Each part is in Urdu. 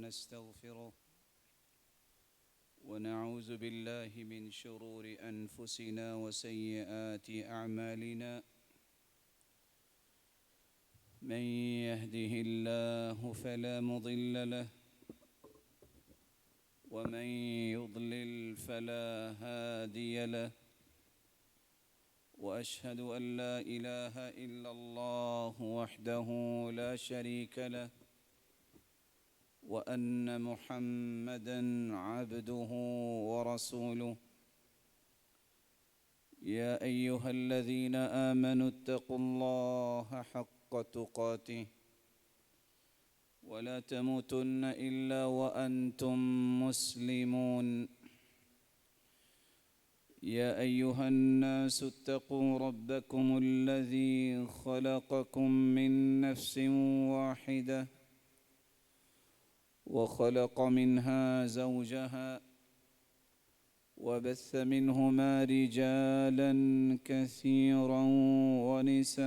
ونستغفره ونعوذ بالله من شرور أنفسنا وسيئات أعمالنا من يهده الله فلا مضل له ومن يضلل فلا هادي له وأشهد أن لا إله إلا الله وحده لا شريك له وأن محمدًا عبده ورسوله يا أيها الذين آمنوا اتقوا الله حق تقاته ولا تموتن إلا وأنتم مسلمون يا أيها الناس اتقوا ربكم الذي خلقكم من نفس واحدة وخلق منها زوجها وبث منهما رجالا كثيرا ونساء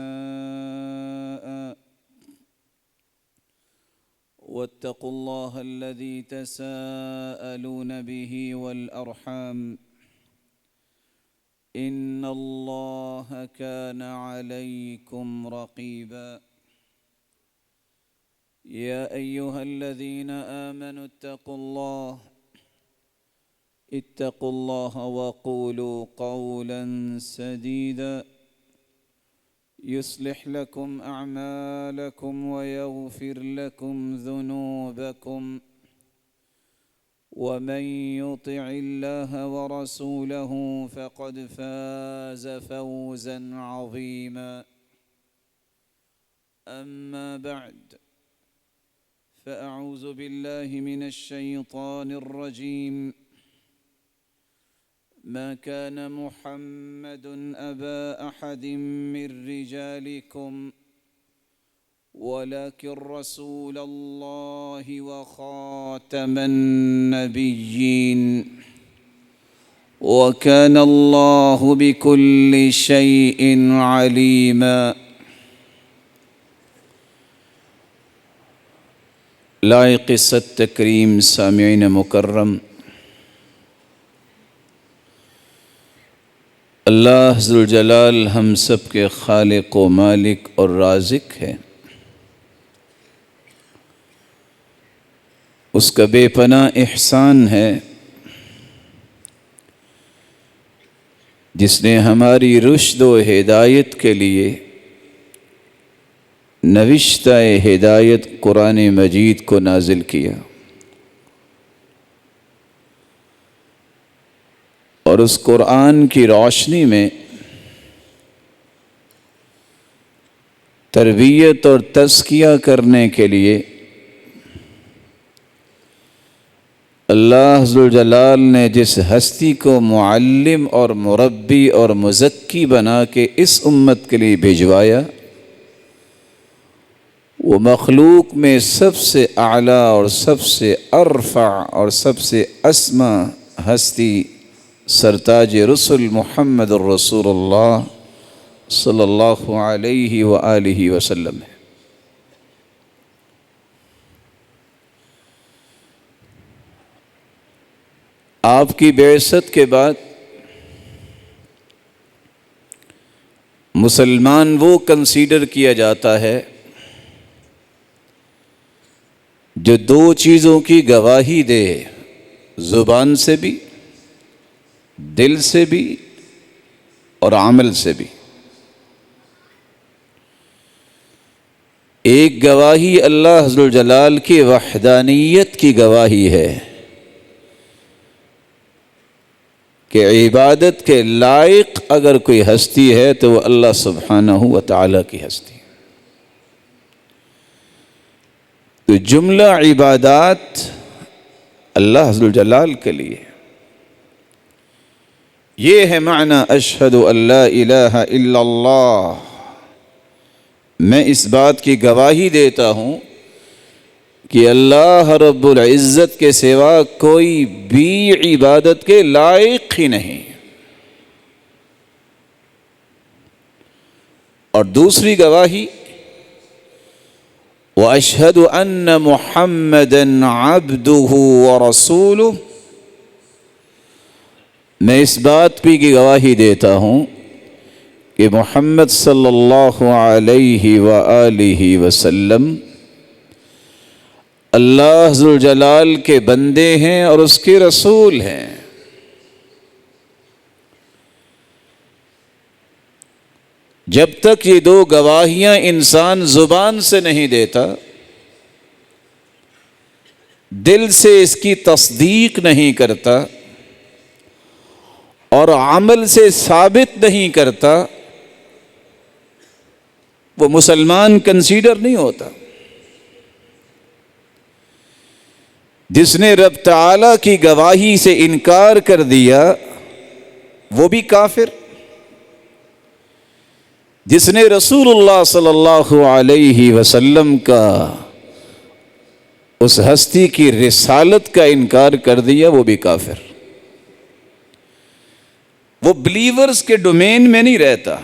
واتقوا الله الذي تساءلون به والأرحام إن الله كان عليكم رقيبا يا أيها الذين آمنوا اتقوا الله وقولوا قولا سديدا يصلح لكم أعمالكم ويغفر لكم ذنوبكم ومن يطع الله ورسوله فقد فاز فوزا عظيما أما بعد فأعوذ بالله من الشيطان الرجيم ما كان محمد أبا أحد من رجالكم ولكن رسول الله وخاتم النبيين وكان الله بكل شيء عليما لائق ست کریم سامعین مکرم، اللہ ذوالجلال ہم سب کے خالق و مالک اور رازق ہے۔ اس کا بے پناہ احسان ہے جس نے ہماری رشد و ہدایت کے لیے نوشتہ ہدایت قرآن مجید کو نازل کیا، اور اس قرآن کی روشنی میں تربیت اور تزکیہ کرنے کے لیے اللہ ذوالجلال نے جس ہستی کو معلم اور مربی اور مزکی بنا کے اس امت کے لیے بھیجوایا، وہ مخلوق میں سب سے اعلیٰ اور سب سے ارفع اور سب سے اسما ہستی سرتاج رسل محمد الرسول اللہ صلی اللہ علیہ وآلہ وسلم ہے۔ آپ کی بعثت کے بعد مسلمان وہ کنسیڈر کیا جاتا ہے جو دو چیزوں کی گواہی دے، زبان سے بھی، دل سے بھی اور عمل سے بھی۔ ایک گواہی اللہ ذوالجلال کی وحدانیت کی گواہی ہے کہ عبادت کے لائق اگر کوئی ہستی ہے تو وہ اللہ سبحانہ و تعالیٰ کی ہستی ہے۔ تو جملہ عبادات اللہ ذوالجلال کے لیے، یہ ہے معنی اشہد ان لا الہ الا اللہ۔ میں اس بات کی گواہی دیتا ہوں کہ اللہ رب العزت کے سوا کوئی بھی عبادت کے لائق ہی نہیں۔ اور دوسری گواہی واشهد ان محمدا عبده ورسوله، میں اس بات کی گواہی دیتا ہوں کہ محمد صلی اللہ علیہ وآلہ وسلم اللہ ذوالجلال کے بندے ہیں اور اس کے رسول ہیں۔ جب تک یہ دو گواہیاں انسان زبان سے نہیں دیتا، دل سے اس کی تصدیق نہیں کرتا اور عمل سے ثابت نہیں کرتا، وہ مسلمان کنسیڈر نہیں ہوتا۔ جس نے رب تعالیٰ کی گواہی سے انکار کر دیا وہ بھی کافر، جس نے رسول اللہ صلی اللہ علیہ وسلم کا اس ہستی کی رسالت کا انکار کر دیا وہ بھی کافر، وہ بلیورز کے ڈومین میں نہیں رہتا۔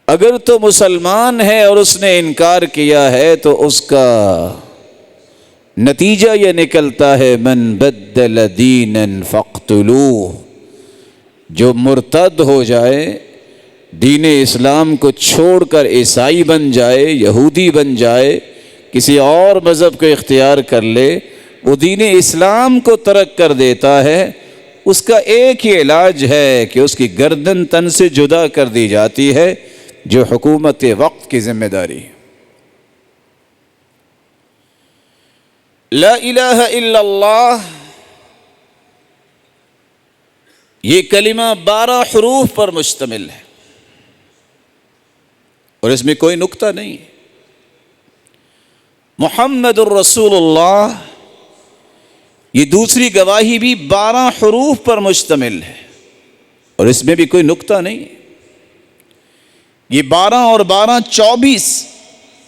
اگر تو مسلمان ہے اور اس نے انکار کیا ہے تو اس کا نتیجہ یہ نکلتا ہے من بدل دینا فاقتلوہ، جو مرتد ہو جائے، دین اسلام کو چھوڑ کر عیسائی بن جائے، یہودی بن جائے، کسی اور مذہب کو اختیار کر لے، وہ دین اسلام کو ترک کر دیتا ہے، اس کا ایک ہی علاج ہے کہ اس کی گردن تن سے جدا کر دی جاتی ہے، جو حکومت وقت کی ذمہ داری ہے۔ لا الہ الا اللہ، یہ کلمہ 12 حروف پر مشتمل ہے اور اس میں کوئی نکتہ نہیں۔ محمد الرسول اللہ، یہ دوسری گواہی بھی 12 حروف پر مشتمل ہے اور اس میں بھی کوئی نکتہ نہیں۔ یہ 12 اور 12 24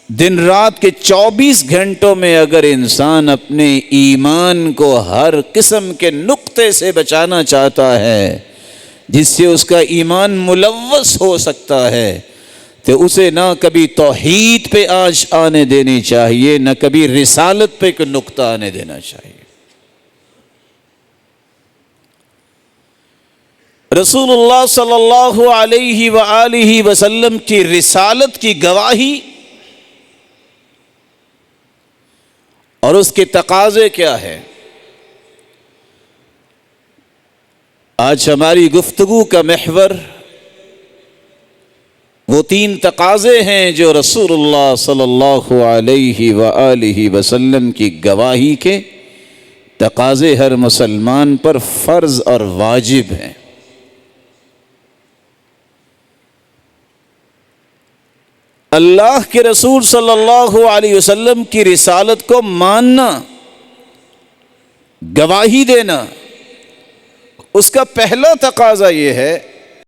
دن رات کے 24 گھنٹوں میں اگر انسان اپنے ایمان کو ہر قسم کے نقطے سے بچانا چاہتا ہے جس سے اس کا ایمان ملوث ہو سکتا ہے، تو اسے نہ کبھی توحید پہ آنچ آنے دینی چاہیے، نہ کبھی رسالت پہ کوئی نقطہ آنے دینا چاہیے۔ رسول اللہ صلی اللہ علیہ وآلہ وسلم کی رسالت کی گواہی اور اس کے تقاضے کیا ہے؟ آج ہماری گفتگو کا محور وہ 3 تقاضے ہیں جو رسول اللہ صلی اللہ علیہ وآلہ وسلم کی گواہی کے تقاضے ہر مسلمان پر فرض اور واجب ہیں۔ اللہ کے رسول صلی اللہ علیہ وسلم کی رسالت کو ماننا، گواہی دینا، اس کا پہلا تقاضا یہ ہے